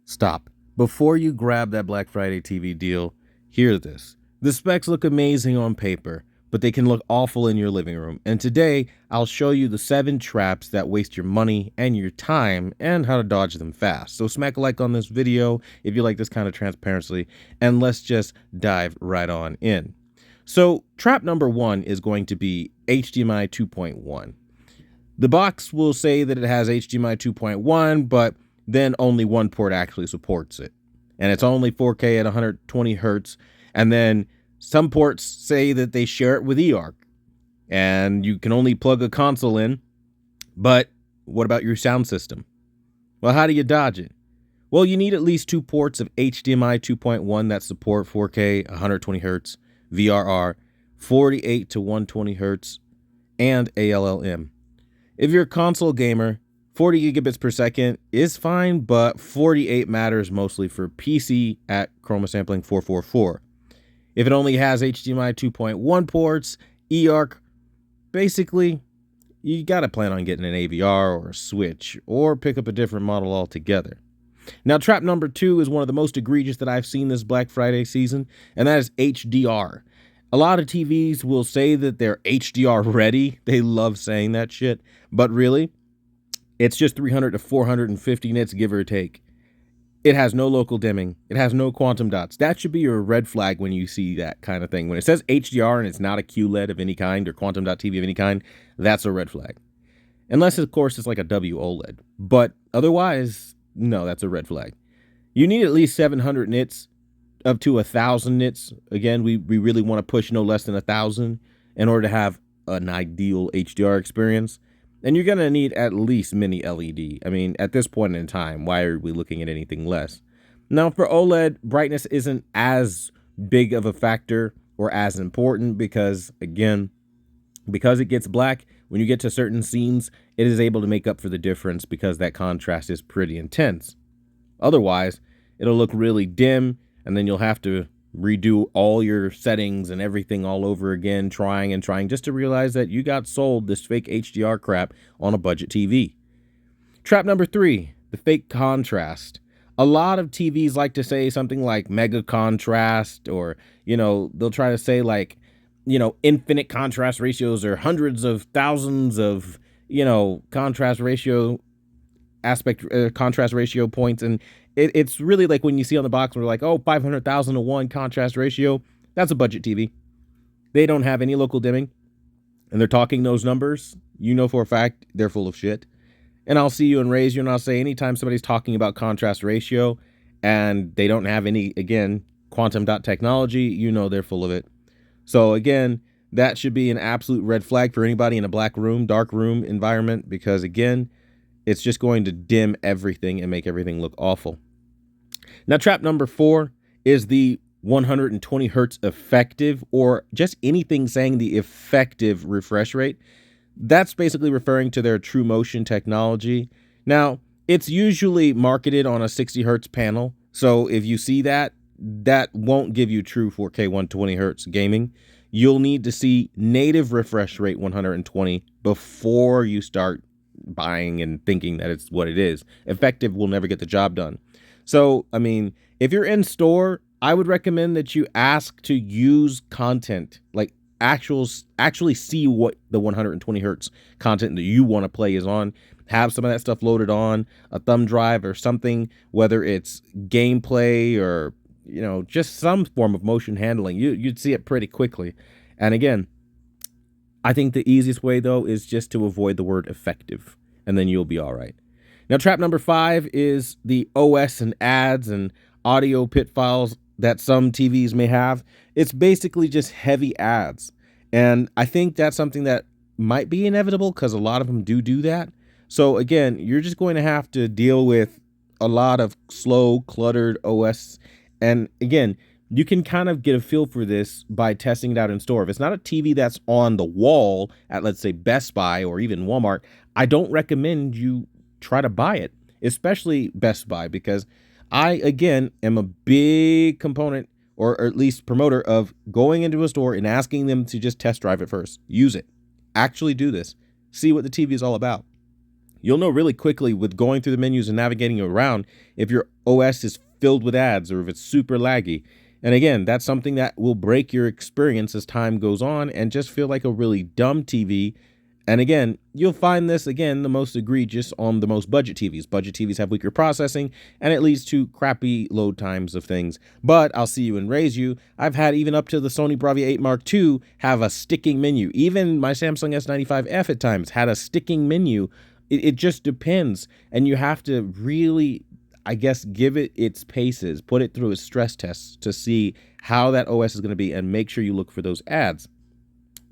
Stop. Before you grab that Black Friday TV deal, hear this. The specs look amazing on paper, but they can look awful in your living room. And today, I'll show you the 7 traps that waste your money and your time and how to dodge them fast. So smack a like on this video if you like this kind of transparency, and let's just dive right on in. So trap number 1 is going to be HDMI 2.1. The box will say that it has HDMI 2.1, but then only one port actually supports it. And it's only 4K at 120 hertz. And then some ports say that they share it with eARC. And you can only plug a console in. But what about your sound system? Well, how do you dodge it? Well, you need at least 2 ports of HDMI 2.1 that support 4K, 120 hertz, VRR, 48 to 120 hertz, and ALLM. If you're a console gamer, 40 gigabits per second is fine, but 48 matters mostly for PC at chroma sampling 444. If it only has HDMI 2.1 ports, eARC, basically, you gotta plan on getting an AVR or a Switch, or pick up a different model altogether. Now, trap number 2 is one of the most egregious that I've seen this Black Friday season, and that is HDR. A lot of TVs will say that they're HDR ready. They love saying that shit, but really, it's just 300 to 450 nits, give or take. It has no local dimming. It has no quantum dots. That should be your red flag when you see that kind of thing. When it says HDR and it's not a QLED of any kind or quantum dot TV of any kind, that's a red flag. Unless, of course, it's like a WOLED. But otherwise, no, that's a red flag. You need at least 700 nits up to 1,000 nits. Again, we really want to push no less than 1,000 in order to have an ideal HDR experience. And you're going to need at least mini LED. I mean, at this point in time, why are we looking at anything less? Now, for OLED, brightness isn't as big of a factor or as important because, again, because it gets black, when you get to certain scenes, it is able to make up for the difference because that contrast is pretty intense. Otherwise, it'll look really dim, and then you'll have to redo all your settings and everything all over again, trying just to realize that you got sold this fake HDR crap on a budget TV. Trap number 3, the fake contrast. A lot of TVs like to say something like mega contrast, or, they'll try to say like, infinite contrast ratios or hundreds of thousands of, contrast ratio points. And it's really like when you see on the box, we're like, oh, 500,000 to 1 contrast ratio. That's a budget TV. They don't have any local dimming, and they're talking those numbers. You know for a fact they're full of shit. And I'll see you and raise you, and I'll say anytime somebody's talking about contrast ratio and they don't have any, again, quantum dot technology, you know they're full of it. So again, that should be an absolute red flag for anybody in a black room, dark room environment, because again, it's just going to dim everything and make everything look awful. Now, trap number 4 is the 120 hertz effective, or just anything saying the effective refresh rate. That's basically referring to their True Motion technology. Now, it's usually marketed on a 60 hertz panel. So if you see that, that won't give you true 4K 120 hertz gaming. You'll need to see native refresh rate 120 before you start buying and thinking that it's what it is. Effective will never get the job done. So, I mean, if you're in store, I would recommend that you ask to use content, like actually see what the 120 hertz content that you want to play is on. Have some of that stuff loaded on a thumb drive or something, whether it's gameplay or, just some form of motion handling. You'd see it pretty quickly. And again, I think the easiest way, though, is just to avoid the word effective, and then you'll be all right. Now, trap number 5 is the OS and ads and audio pitfalls that some TVs may have. It's basically just heavy ads. And I think that's something that might be inevitable because a lot of them do that. So again, you're just going to have to deal with a lot of slow, cluttered OS. And again, you can kind of get a feel for this by testing it out in store. If it's not a TV that's on the wall at, let's say, Best Buy or even Walmart, I don't recommend you try to buy it, especially Best Buy, because I, again, am a big component or at least promoter of going into a store and asking them to just test drive it first. Use it. Actually do this. See what the TV is all about. You'll know really quickly with going through the menus and navigating around if your OS is filled with ads or if it's super laggy. And again, that's something that will break your experience as time goes on and just feel like a really dumb TV. And again, you'll find this again the most egregious on the most budget TVs. Budget TVs have weaker processing and it leads to crappy load times of things. But I'll see you and raise you. I've had even up to the Sony Bravia 8 Mark II have a sticking menu. Even my Samsung S95F at times had a sticking menu. It just depends. And you have to really, I guess, give it its paces, put it through its stress tests to see how that OS is going to be and make sure you look for those ads.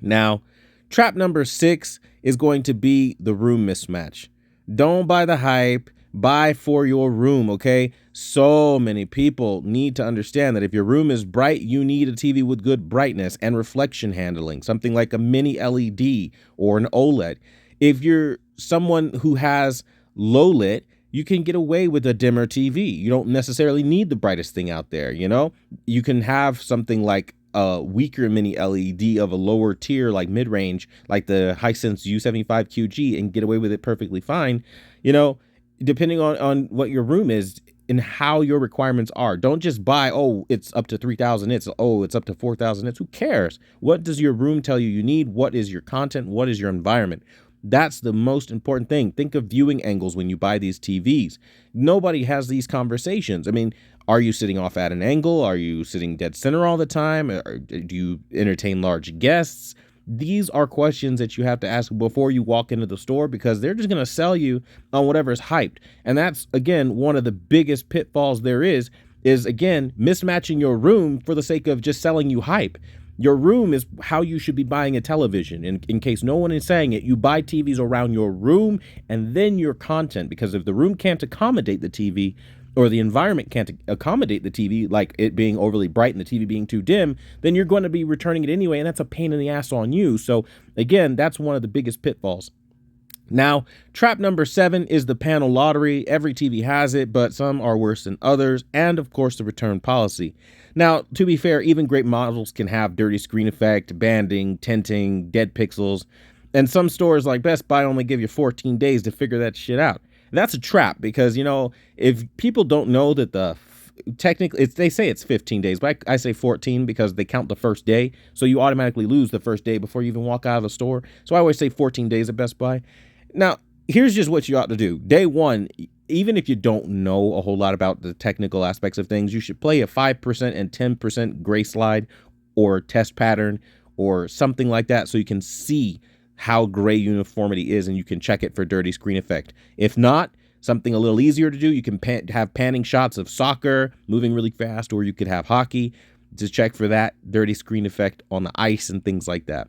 Now, trap number 6 is going to be the room mismatch. Don't buy the hype, buy for your room, okay? So many people need to understand that if your room is bright, you need a TV with good brightness and reflection handling, something like a mini LED or an OLED. If you're someone who has low lit, you can get away with a dimmer TV. You don't necessarily need the brightest thing out there, you know? You can have something like a weaker mini LED of a lower tier, like mid-range, like the Hisense U75QG, and get away with it perfectly fine, you know, depending on what your room is and how your requirements are. Don't just buy, oh, it's up to 3,000 nits, oh, it's up to 4,000 nits. Who cares? What does your room tell you you need? What is your content? What is your environment? That's the most important thing. Think of viewing angles when you buy these TVs. Nobody has these conversations. I mean, are you sitting off at an angle? Are you sitting dead center all the time? Or do you entertain large guests? These are questions that you have to ask before you walk into the store because they're just going to sell you on whatever's hyped. And that's, again, one of the biggest pitfalls there is again, mismatching your room for the sake of just selling you hype. Your room is how you should be buying a television. In case no one is saying it, you buy TVs around your room and then your content, because if the room can't accommodate the TV or the environment can't accommodate the TV, like it being overly bright and the TV being too dim, then you're going to be returning it anyway, and that's a pain in the ass on you. So again, that's one of the biggest pitfalls. Now, trap number 7 is the panel lottery. Every TV has it, but some are worse than others. And of course, the return policy. Now, to be fair, even great models can have dirty screen effect, banding, tinting, dead pixels. And some stores like Best Buy only give you 14 days to figure that shit out. That's a trap because, you know, if people don't know that technically, they say it's 15 days, but I say 14 because they count the first day. So you automatically lose the first day before you even walk out of the store. So I always say 14 days at Best Buy. Now, here's just what you ought to do. Day one, even if you don't know a whole lot about the technical aspects of things, you should play a 5% and 10% gray slide or test pattern or something like that so you can see how gray uniformity is and you can check it for dirty screen effect. If not, something a little easier to do, you can have panning shots of soccer moving really fast, or you could have hockey to check for that dirty screen effect on the ice and things like that.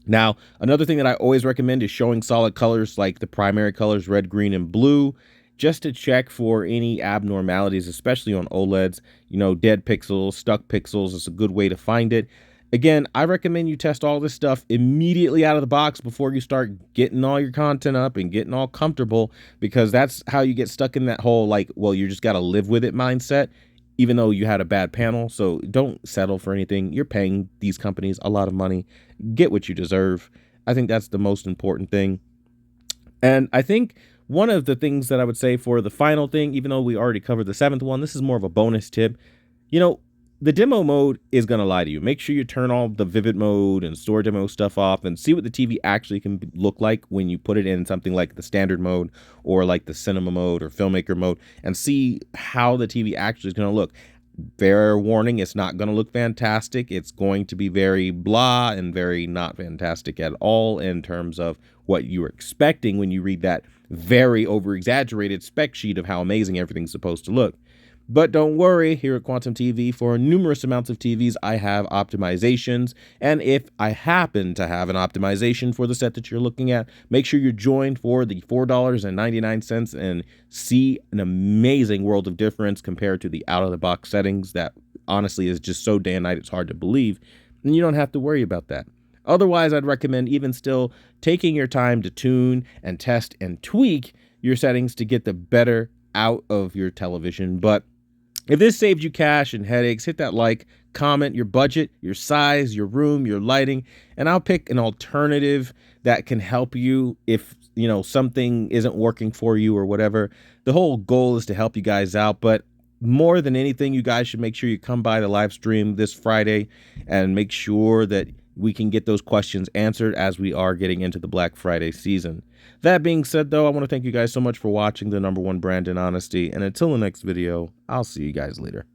Now, another thing that I always recommend is showing solid colors like the primary colors, red, green, and blue, just to check for any abnormalities, especially on OLEDs. You know, dead pixels, stuck pixels is a good way to find it. Again, I recommend you test all this stuff immediately out of the box before you start getting all your content up and getting all comfortable, because that's how you get stuck in that whole, like, well, you just got to live with it mindset, even though you had a bad panel. So don't settle for anything. You're paying these companies a lot of money. Get what you deserve. I think that's the most important thing. And I think one of the things that I would say for the final thing, even though we already covered the 7th one, this is more of a bonus tip. You know, the demo mode is going to lie to you. Make sure you turn all the vivid mode and store demo stuff off and see what the TV actually can look like when you put it in something like the standard mode or like the cinema mode or filmmaker mode, and see how the TV actually is going to look. Fair warning, it's not going to look fantastic. It's going to be very blah and very not fantastic at all in terms of what you were expecting when you read that very over-exaggerated spec sheet of how amazing everything's supposed to look. But don't worry, here at Quantum TV, for numerous amounts of TVs, I have optimizations. And if I happen to have an optimization for the set that you're looking at, make sure you're joined for the $4.99 and see an amazing world of difference compared to the out-of-the-box settings that honestly is just so day and night it's hard to believe. And you don't have to worry about that. Otherwise, I'd recommend even still taking your time to tune and test and tweak your settings to get the better out of your television. But If this saved you cash and headaches, hit that like, comment your budget, your size, your room, your lighting, and I'll pick an alternative that can help you if, something isn't working for you or whatever. The whole goal is to help you guys out, but more than anything, you guys should make sure you come by the live stream this Friday and make sure that we can get those questions answered as we are getting into the Black Friday season. That being said, though, I want to thank you guys so much for watching the #1 brand in honesty. And until the next video, I'll see you guys later.